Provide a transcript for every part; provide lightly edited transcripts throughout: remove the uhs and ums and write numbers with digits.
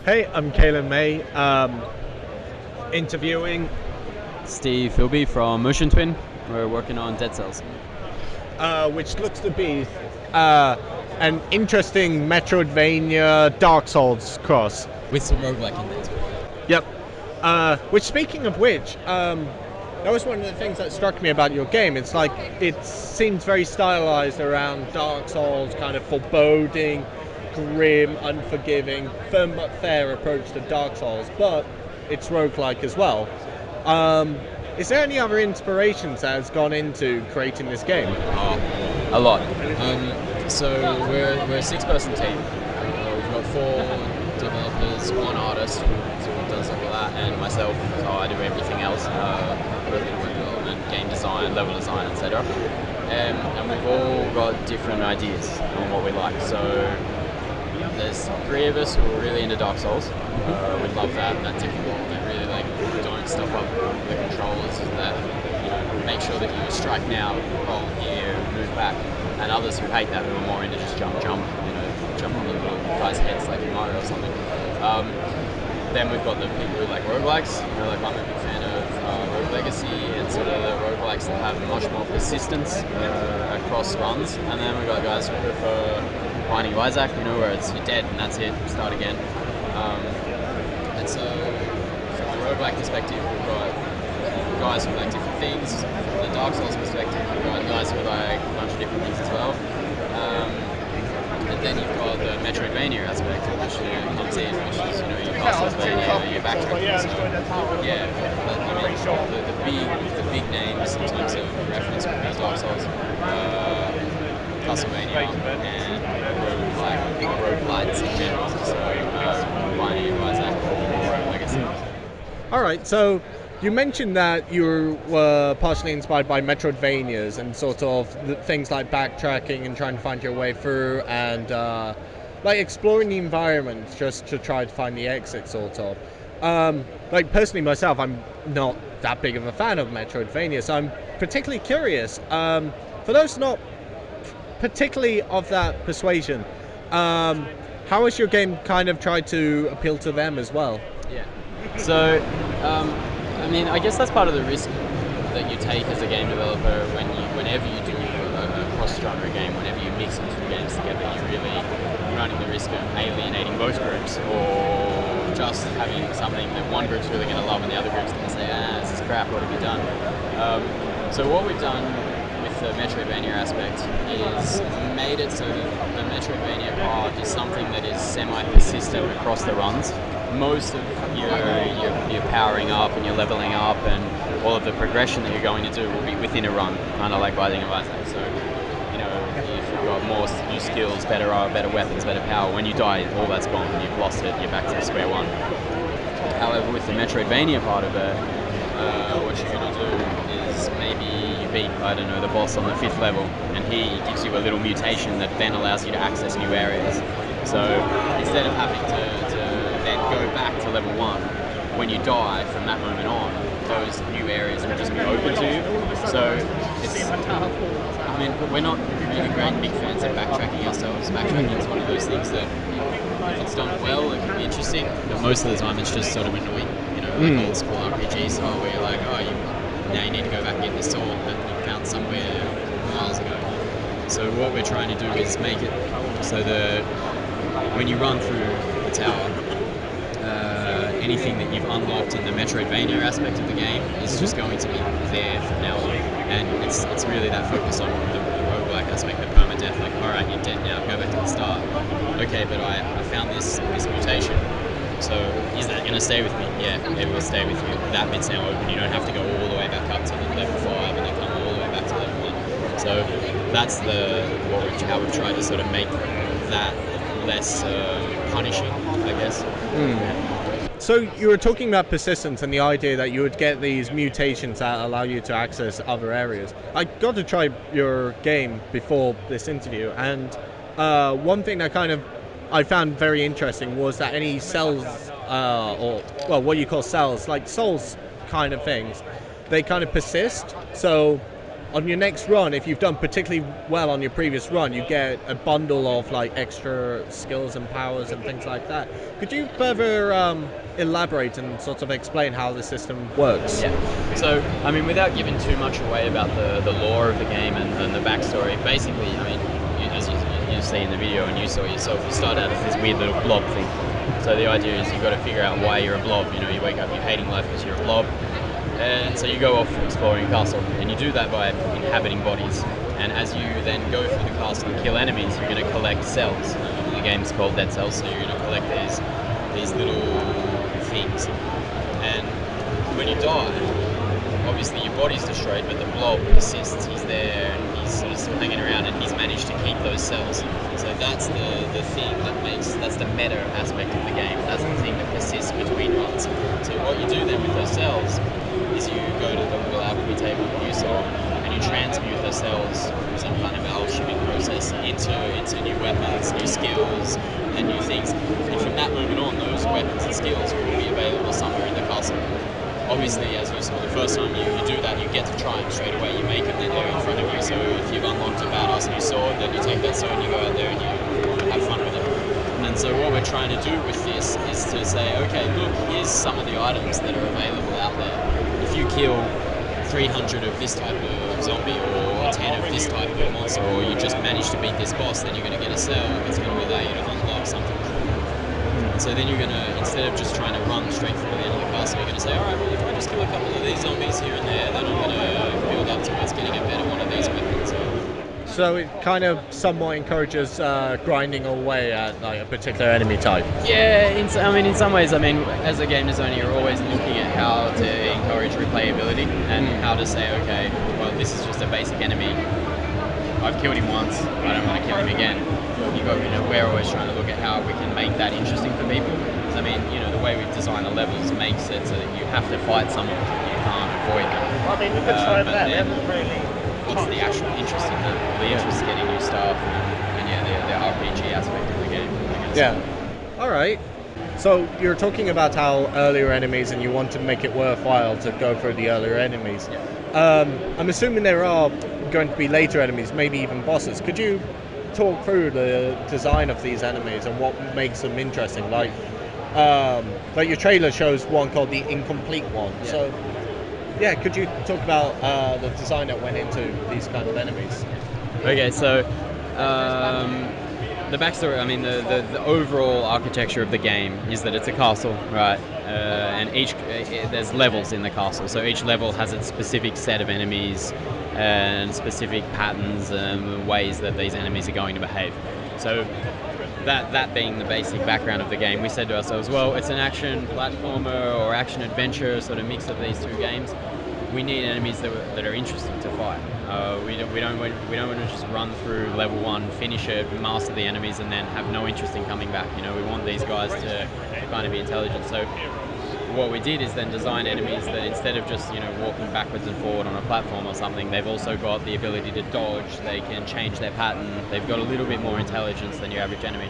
Hey, I'm Kaylan May, interviewing, Steve Philby from Motion Twin. We're working on Deadcells. which looks to be an interesting Metroidvania Dark Souls cross. With some roguelike in there too. Yep. Which, speaking of which, that was one of the things that struck me about your game. It's like it seems very stylized around Dark Souls, kind of foreboding, grim, unforgiving, firm but fair approach to Dark Souls, but it's roguelike as well. Is there any other inspirations that has gone into creating this game? Oh, a lot. So we're a six-person team. We've got four developers, one artist who does all of that, and myself. So I do everything else: web development, game design, level design, etc. And we've all got different ideas on what we like. So there's three of us who are really into Dark Souls. We love that difficult, that really don't stuff up the controllers, that make sure that you strike now, roll here, move back. And others who hate that, who are more into just jump, jump on the little guys' heads like in Mario or something. Then we've got the people who like roguelikes. I'm a big fan of Rogue Legacy and sort of the roguelikes that have much more persistence across runs. And then we've got guys who prefer Binding of Isaac, where it's you're dead and that's it, start again. And so from the roguelike perspective, we've got guys who like different things. From the Dark Souls perspective, we've got guys who like a bunch of different things as well. And then you've got the Metroidvania aspect, which comes in, which is your Castlevania, your backtracking. So yeah, the big names in terms of reference would be Dark Souls, Castlevania, and big roguelites in general. So Binding of Isaac or Rogue Legacy. All right, so you mentioned that you were partially inspired by Metroidvanias and sort of things like backtracking and trying to find your way through and exploring the environment just to try to find the exit, sort of. Personally myself, I'm not that big of a fan of Metroidvania, so I'm particularly curious. For those not particularly of that persuasion, how has your game kind of tried to appeal to them as well? Yeah. So, I guess that's part of the risk that you take as a game developer whenever you do a cross-genre game, whenever you mix two games together, you're really running the risk of alienating both groups, or just having something that one group's really going to love and the other group's going to say, this is crap, what have you done? So what we've done with the Metroidvania aspect is made it so that the Metroidvania part is something that is semi-persistent across the runs. Most of your powering up and your leveling up and all of the progression that you're going to do will be within a run, kind of like Binding of Isaac. So, if you've got more new skills, better weapons, better power, when you die, all that's gone. You've lost it. You're back to square one. However, with the Metroidvania part of it, what you're going to do is maybe you beat, the boss on the 5th level, and he gives you a little mutation that then allows you to access new areas. So instead of having to then go back to level 1, when you die from that moment on, those new areas will just be open to you. So we're not really great big fans of backtracking ourselves. Backtracking is one of those things that if it's done well, it can be interesting, but most of the time it's just sort of annoying, like old school RPG style where you're like, now you need to go back and get this sword that you found somewhere miles ago. So what we're trying to do is make it so that when you run through the tower, anything that you've unlocked in the Metroidvania aspect of the game is just going to be there from now on. And it's really that focus on the roguelike aspect, the permadeath, like, alright, you're dead now, go back to the start. Okay, but I found this mutation. So is that going to stay with me? Yeah, it will stay with you. That bit's now open. You don't have to go all the way back up to the level 5 and then come all the way back to level 1. So that's how we've tried to sort of make that less punishing, I guess. So you were talking about persistence and the idea that you would get these mutations that allow you to access other areas. I got to try your game before this interview, and one thing that I found very interesting was that any cells, what you call cells, like souls kind of things, they kind of persist. So on your next run, if you've done particularly well on your previous run, you get a bundle of like extra skills and powers and things like that. Could you further elaborate and sort of explain how the system works? Yeah. So, I mean, without giving too much away about the lore of the game and the backstory, basically, I mean, as you see in the video and you saw yourself, you start out as this weird little blob thing. So the idea is you've got to figure out why you're a blob. You know, you wake up, you're hating life because you're a blob. And so you go off exploring the castle, and you do that by inhabiting bodies. And as you then go through the castle and kill enemies, you're going to collect cells. The game's called Deadcells, so you're going to collect these little things. And when you die, obviously your body's destroyed, but the blob persists. He's there, and he's sort of still hanging around, and he's managed to keep those cells. So that's the thing that's the meta aspect of the game. That's the thing that persists between runs. So what you do then with those cells is you go to the little alchemy table that you saw, and you transmute the cells through some kind of alchemy process into new weapons, new skills, and new things. And from that moment on, those weapons and skills will be available somewhere in the castle. Obviously, as you saw the first time you do that, you get to try them straight away. You make them, then they're in front of you. So if you've unlocked a badass new sword, then you take that sword and you go out there and you have fun with it. And so what we're trying to do with this is to say, okay, look, here's some of the items that are available out there. If you kill 300 of this type of zombie or 10 of this type of monster, or you just manage to beat this boss, then you're going to get a cell that's going to allow you to unlock something cool. And so then you're going to, instead of just trying to run straight through the end of the castle, you're going to say, alright, well, if I just kill a couple of these zombies here and there, then I'm going to build up towards getting a better one of these weapons. So it kind of somewhat encourages grinding away at like a particular enemy type. Yeah, in some ways, as a game designer, you're always looking at how to encourage replayability and how to say, okay, well, this is just a basic enemy. I've killed him once. I don't want to kill him again. We're always trying to look at how we can make that interesting for people. I mean, the way we've designed the levels makes it so that you have to fight someone, you can't avoid them. Well, I mean, we could try that. We haven't really. What's the actual interest in that? The interest in getting new stuff and the RPG aspect of the game, I guess. Yeah. All right. So you're talking about how earlier enemies, and you want to make it worthwhile to go for the earlier enemies. Yeah. I'm assuming there are going to be later enemies, maybe even bosses. Could you talk through the design of these enemies and what makes them interesting? Like your trailer shows one called the Incomplete One. Yeah. So. Yeah, could you talk about the design that went into these kind of enemies? Okay, so the backstory, the overall architecture of the game is that it's a castle, right? And there's levels in the castle, so each level has its specific set of enemies and specific patterns and ways that these enemies are going to behave. So that being the basic background of the game, we said to ourselves, well, it's an action platformer or action adventure sort of mix of these two games. We need enemies that are interesting to fight. We don't want to just run through level 1, finish it, master the enemies, and then have no interest in coming back. We want these guys to kind of be intelligent. So what we did is then design enemies that instead of just walking backwards and forward on a platform or something, they've also got the ability to dodge. They can change their pattern. They've got a little bit more intelligence than your average enemy.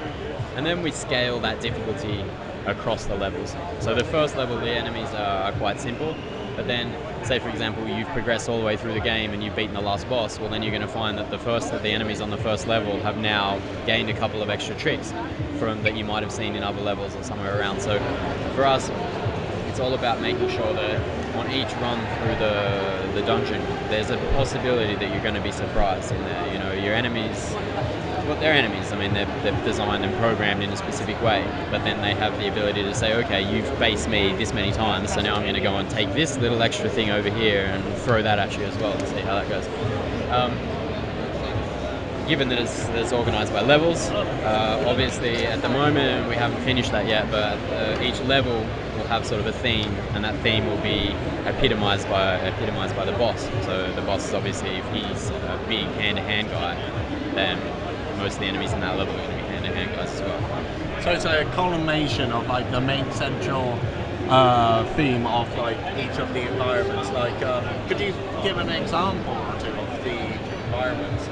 And then we scale that difficulty across the levels. So the first level, the enemies are quite simple. But then, say for example, you've progressed all the way through the game and you've beaten the last boss, well then you're going to find that the enemies on the first level have now gained a couple of extra tricks that you might have seen in other levels or somewhere around. So for us, it's all about making sure that on each run through the dungeon, there's a possibility that you're going to be surprised in there. Your enemies, well, they're enemies. They're designed and programmed in a specific way, but then they have the ability to say, okay, you've faced me this many times, so now I'm going to go and take this little extra thing over here and throw that at you as well and see how that goes. Given that it's organized by levels, obviously at the moment we haven't finished that yet, but each level will have sort of a theme, and that theme will be epitomized by the boss. So the boss is obviously, if he's a big hand-to-hand guy, then most of the enemies in that level are going to be hand-to-hand guys as well. So it's a culmination of like the main central theme of like each of the environments. Like, could you give an example or two of the environments?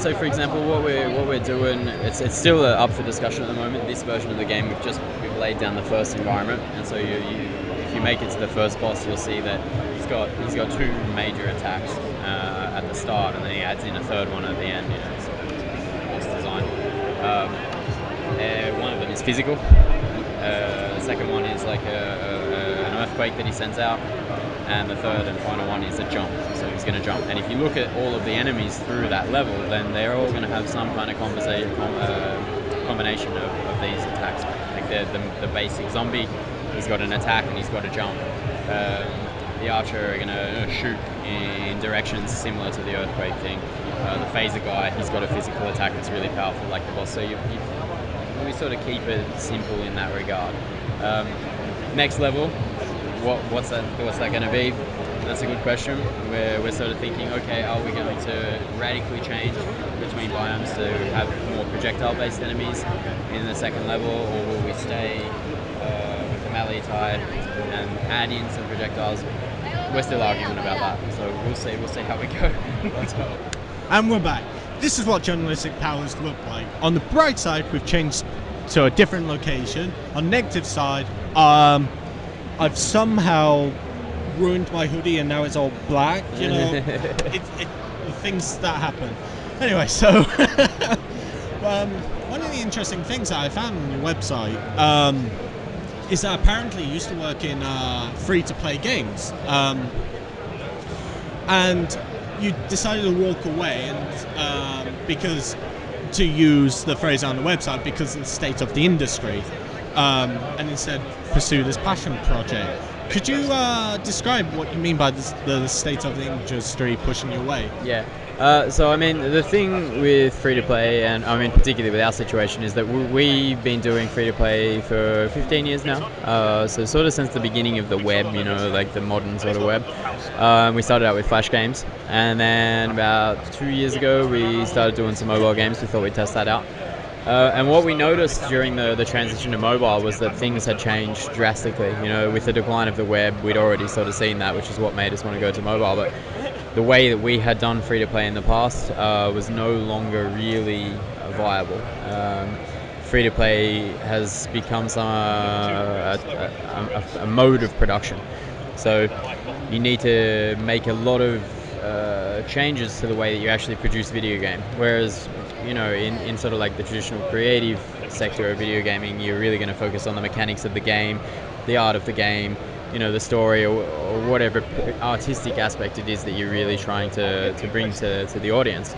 So for example, what we're doing, it's still up for discussion at the moment. This version of the game, we've laid down the first environment, and so if you make it to the first boss, you'll see that he's got two major attacks at the start, and then he adds in a third one at the end. So it's design. One of them is physical. The second one is like an earthquake that he sends out, and the third and final one is a jump. So he's going to jump. And if you look at all of the enemies through that level, then they're all going to have some kind of combination of these attacks. Like the basic zombie, he's got an attack and he's got a jump. The archer are going to shoot in directions similar to the earthquake thing. The phaser guy, he's got a physical attack that's really powerful, like the boss. So we sort of keep it simple in that regard. Next level, what's that going to be? That's a good question. We're sort of thinking, okay, are we going to radically change between biomes to have more projectile-based enemies in the second level, or will we stay with the melee type and add in some projectiles? We're still arguing about that, so we'll see how we go. Let's go. And we're back. This is what journalistic powers look like. On the bright side, we've changed to a different location. On the negative side, I've somehow ruined my hoodie and now it's all black. You know, the things that happen. Anyway, so one of the interesting things that I found on your website is that apparently you used to work in free-to-play games, and you decided to walk away, and because, to use the phrase on the website, because of the state of the industry, and instead pursue this passion project. Could you describe what you mean by the state of the industry pushing you away? Yeah. So I mean, the thing with free-to-play, and I mean particularly with our situation, is that we've been doing free-to-play for 15 years now. So sort of since the beginning of the web, you know, like the modern sort of web. We started out with Flash games, and then about 2 years ago we started doing some mobile games. We thought we'd test that out. And what we noticed during the transition to mobile was that things had changed drastically. You know, with the decline of the web, we'd already sort of seen that, which is what made us want to go to mobile. But the way that we had done free-to-play in the past was no longer really viable. Free-to-play has become a mode of production. So you need to make a lot of changes to the way that you actually produce a video game. Whereas, you know, in sort of like the traditional creative sector of video gaming, you're really going to focus on the mechanics of the game, the art of the game, you know, the story, or whatever artistic aspect it is that you're really trying to bring to the audience.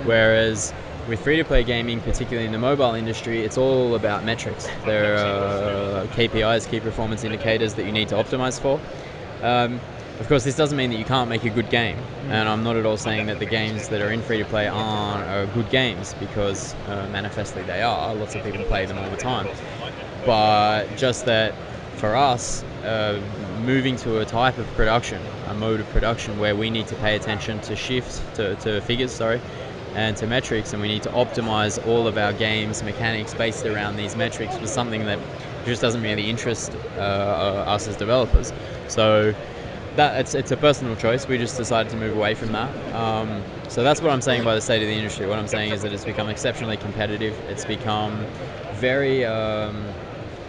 Whereas with free-to-play gaming, particularly in the mobile industry, it's all about metrics. There are KPIs, key performance indicators, that you need to optimize for. Of course, this doesn't mean that you can't make a good game, and I'm not at all saying that the games that are in free-to-play aren't good games, because manifestly they are. Lots of people play them all the time. But just that for us, moving to a type of production, a mode of production where we need to pay attention to to figures, and to metrics, and we need to optimize all of our games mechanics based around these metrics, was something that just doesn't really interest us as developers. So that it's a personal choice. We just decided to move away from that. So that's what I'm saying by the state of the industry. What I'm saying is that it's become exceptionally competitive. It's become very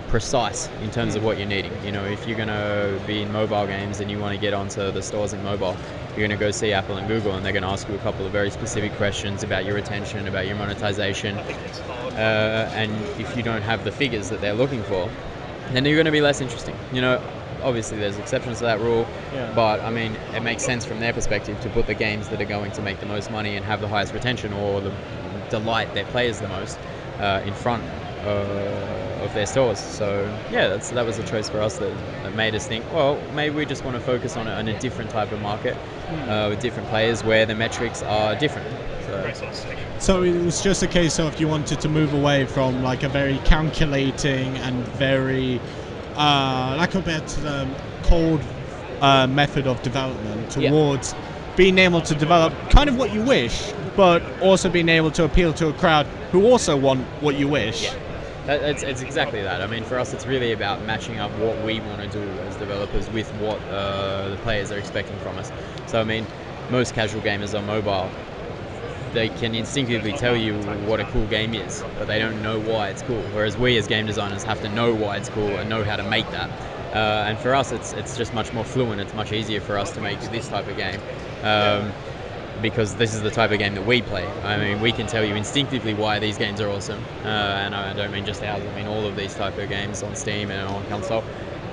precise in terms of what you're needing. You know, if you're going to be in mobile games and you want to get onto the stores in mobile, you're going to go see Apple and Google, and they're going to ask you a couple of very specific questions about your retention, about your monetization, and if you don't have the figures that they're looking for, then you're going to be less interesting. You know, obviously there's exceptions to that rule, but I mean, it makes sense from their perspective to put the games that are going to make the most money and have the highest retention, or the delight their players the most, in front of their stores. So yeah, that was a choice for us that made us think, well, maybe we just want to focus on a different type of market, with different players where the metrics are different. So it was just a case of you wanted to move away from like a very calculating and very like a better cold method of development towards being able to develop kind of what you wish, but also being able to appeal to a crowd who also want what you wish. It's exactly that. I mean, for us, it's really about matching up what we want to do as developers with what the players are expecting from us. So, I mean, most casual gamers on mobile, they can instinctively tell you what a cool game is, but they don't know why it's cool. Whereas we as game designers have to know why it's cool and know how to make that. And for us, it's just much more fluent. It's much easier for us to make this type of game. Because this is the type of game that we play. I mean, we can tell you instinctively why these games are awesome, and I don't mean just ours. I mean all of these type of games on Steam and on console.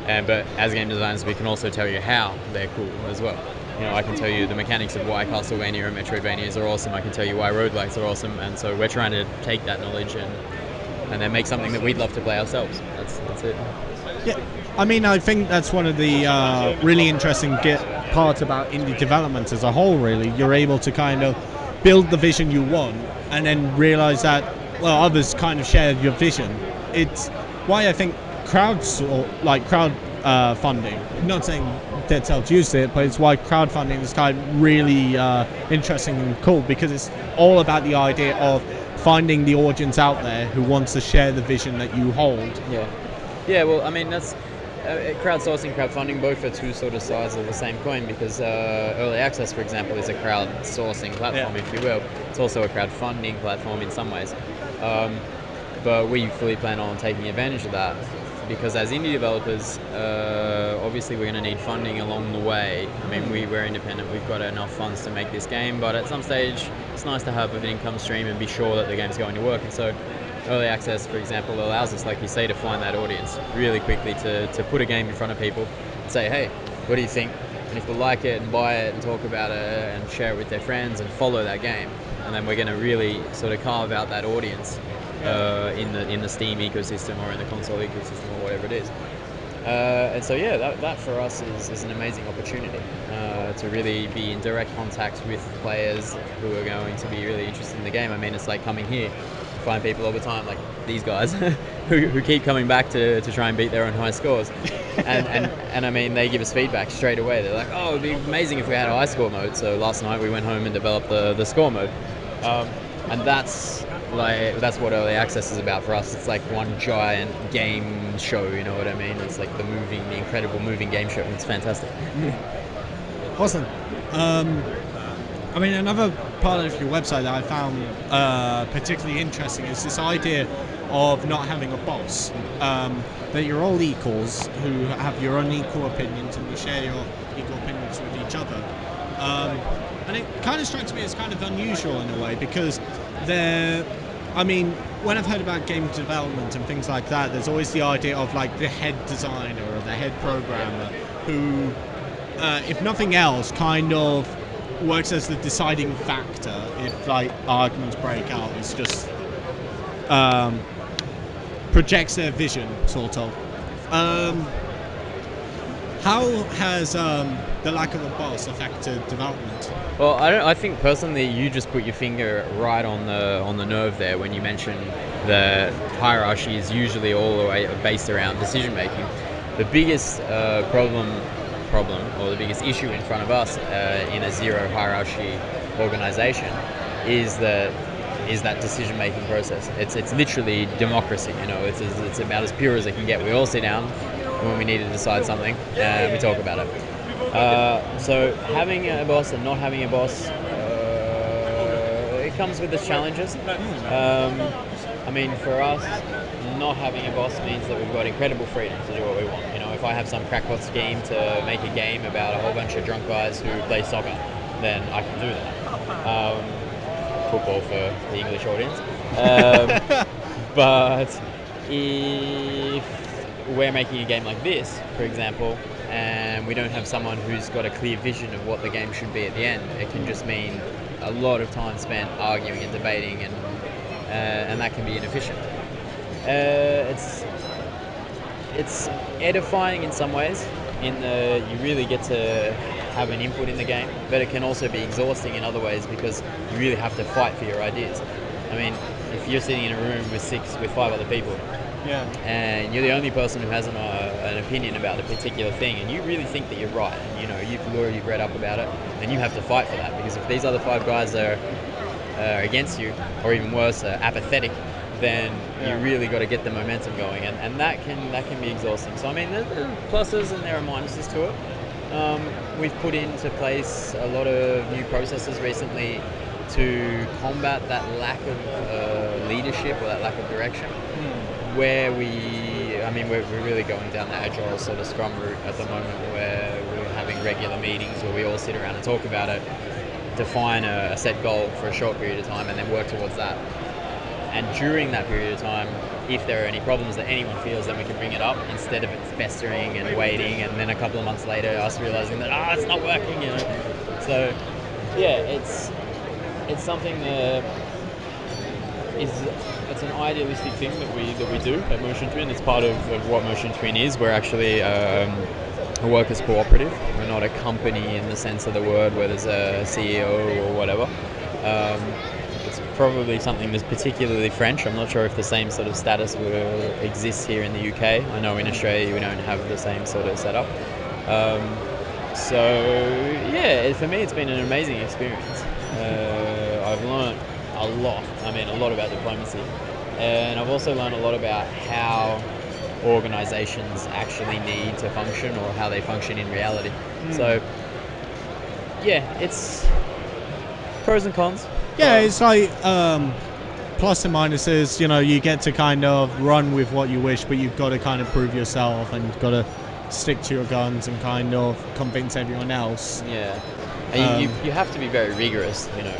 But as game designers, we can also tell you how they're cool as well. You know, I can tell you the mechanics of why Castlevania and Metroidvanias are awesome. I can tell you why roguelikes are awesome, and so we're trying to take that knowledge and then make something that we'd love to play ourselves. That's it. Yeah, I mean, I think that's one of the really interesting parts about indie development as a whole, really. You're able to kind of build the vision you want and then realize that, well, others kind of share your vision. It's why I think crowd funding, I'm not saying Deadcells used it, but it's why crowdfunding is kind of really interesting and cool, because it's all about the idea of finding the audience out there who wants to share the vision that you hold. Yeah, well, I mean, that's crowdsourcing, crowdfunding, both are two sort of sides of the same coin, because early access, for example, is a crowdsourcing platform, if you will. It's also a crowdfunding platform in some ways. But we fully plan on taking advantage of that, because as indie developers, obviously we're going to need funding along the way. I mean, we're independent, we've got enough funds to make this game, but at some stage it's nice to have an income stream and be sure that the game's going to work. And so early access, for example, allows us, like you say, to find that audience really quickly, to put a game in front of people and say, hey, what do you think? And if they like it and buy it and talk about it and share it with their friends and follow that game, and then we're going to really sort of carve out that audience in the Steam ecosystem or in the console ecosystem or whatever it is. And so that for us is an amazing opportunity to really be in direct contact with players who are going to be really interested in the game. I mean, it's like coming here, find people all the time, like these guys, who keep coming back to try and beat their own high scores. And I mean, they give us feedback straight away. They're like, oh, it'd be amazing if we had a high score mode. So last night we went home and developed the score mode. And that's what early access is about for us. It's like one giant game show, you know what I mean? It's like the incredible moving game show. It's fantastic. Awesome. I mean, another part of your website that I found particularly interesting is this idea of not having a boss. That you're all equals who have your own equal opinions, and you share your equal opinions with each other. And it kind of strikes me as kind of unusual in a way, because I mean, when I've heard about game development and things like that, there's always the idea of like the head designer or the head programmer who, if nothing else, kind of works as the deciding factor if like arguments break out. It's just projects their vision, sort of. How has the lack of a boss affected development? Well, I think personally, you just put your finger right on the nerve there when you mentioned that hierarchy is usually all the way based around decision making. The biggest problem, or the biggest issue in front of us in a zero hierarchy organization is that decision making process. It's literally democracy. You know, it's about as pure as it can get. We all sit down when we need to decide something, and we talk about it. So having a boss and not having a boss, it comes with its challenges. I mean, for us, not having a boss means that we've got incredible freedom to do what we want. You know, if I have some crackpot scheme to make a game about a whole bunch of drunk guys who play soccer, then I can do that. Football for the English audience. But if we're making a game like this, for example, and we don't have someone who's got a clear vision of what the game should be at the end, it can just mean a lot of time spent arguing and debating, and that can be inefficient. It's edifying in some ways, in that you really get to have an input in the game, but it can also be exhausting in other ways because you really have to fight for your ideas. I mean, if you're sitting in a room with 5 other people, and you're the only person who has an opinion about a particular thing, and you really think that you're right, and you know you've already read up about it, then you have to fight for that, because if these other 5 guys are against you, or even worse, apathetic, then you really got to get the momentum going, and that can be exhausting. So I mean, there are pluses and there are minuses to it. We've put into place a lot of new processes recently to combat that lack of leadership or that lack of direction, where I mean, we're really going down the agile sort of Scrum route at the moment, where we're having regular meetings where we all sit around and talk about it, define a set goal for a short period of time, and then work towards that. And during that period of time, if there are any problems that anyone feels, then we can bring it up instead of it festering and waiting, and then a couple of months later, us realizing that it's not working, you know. So, yeah, it's something that it's an idealistic thing that we do at Motion Twin. It's part of what Motion Twin is. We're actually a workers cooperative. We're not a company in the sense of the word where there's a CEO or whatever. It's probably something that's particularly French. I'm not sure if the same sort of status exists here in the UK. I know in Australia we don't have the same sort of setup. So yeah, for me it's been an amazing experience. I've learned a lot about diplomacy, and I've also learned a lot about how organizations actually need to function, or how they function in reality. So yeah, it's pros and cons. Yeah, it's like plus and minuses. You know, you get to kind of run with what you wish, but you've got to kind of prove yourself, and you've got to stick to your guns and kind of convince everyone else. Yeah, and you have to be very rigorous. You know,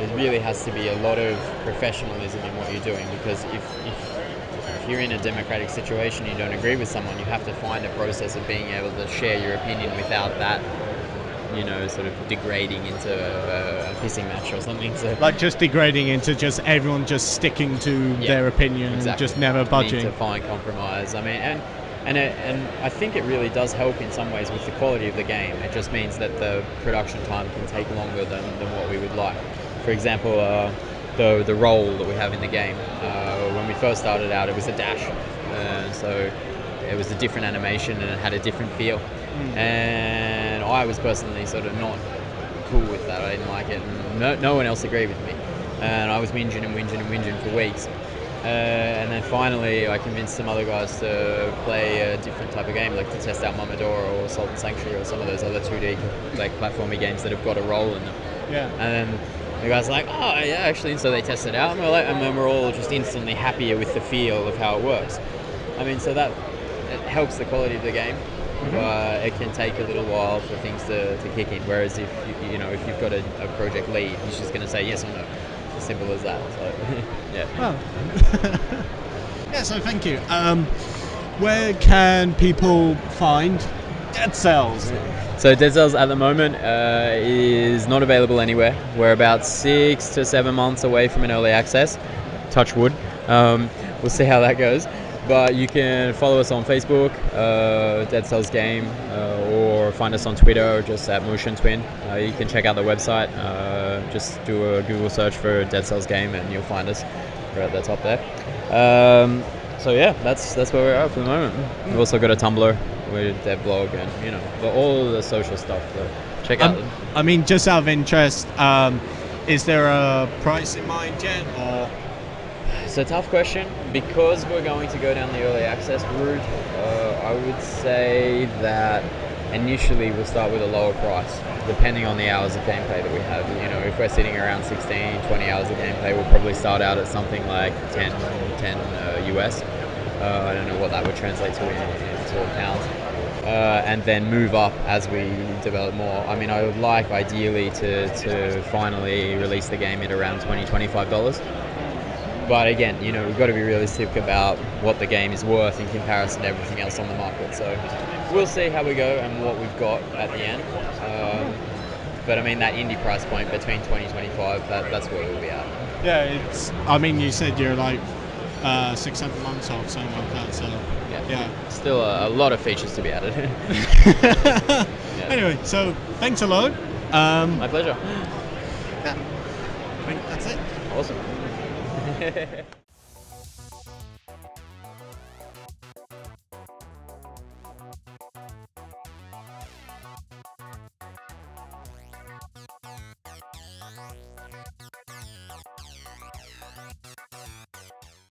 it really has to be a lot of professionalism in what you're doing, because if you're in a democratic situation, you don't agree with someone, you have to find a process of being able to share your opinion without that, you know, sort of degrading into a pissing match or something. So, like, just degrading into just everyone just sticking to their opinion, exactly, and just never budging. You need to find compromise. I mean, and I think it really does help in some ways with the quality of the game. It just means that the production time can take longer than what we would like. For example, the role that we have in the game. When we first started out, it was a dash, so it was a different animation and it had a different feel. And I was personally sort of not cool with that. I didn't like it, and no one else agreed with me. And I was whinging for weeks. And then finally, I convinced some other guys to play a different type of game, like to test out Momodora or Salt and Sanctuary or some of those other 2D like platformy games that have got a role in them. Yeah. And then the guys were like, oh yeah, actually, and so they tested it out, and then we're all just instantly happier with the feel of how it works. I mean, so that it helps the quality of the game, but it can take a little while for things to kick in. Whereas if you've got a project lead, he's just going to say yes or no. As simple as that. So yeah. Oh. Yeah. So thank you. Where can people find Deadcells? So Deadcells at the moment is not available anywhere. We're about 6 to 7 months away from an early access. Touch wood. We'll see how that goes. But you can follow us on Facebook, Deadcells Game, or find us on Twitter, just at Motion Twin. You can check out the website. Just do a Google search for Deadcells Game, and you'll find us. We're at the top there. So yeah, that's where we're at for the moment. We've also got a Tumblr with their blog, and all the social stuff. So check out them. I mean, just out of interest, is there a price in mind yet, or? It's a tough question. Because we're going to go down the early access route, I would say that initially we'll start with a lower price, depending on the hours of gameplay that we have. If we're sitting around 16, 20 hours of gameplay, we'll probably start out at something like 10 US. I don't know what that would translate to into pounds. And then move up as we develop more. I mean, I would like ideally to finally release the game at around $20, $25. But again, we've got to be realistic about what the game is worth in comparison to everything else on the market. So we'll see how we go and what we've got at the end. But I mean, that indie price point between 20 and 25, that's where we'll be at. Yeah, you said you're like 600 months off, something like that. So yeah. Still a lot of features to be added. Yeah. Anyway, so thanks a lot. My pleasure. Yeah. I think that's it. Awesome.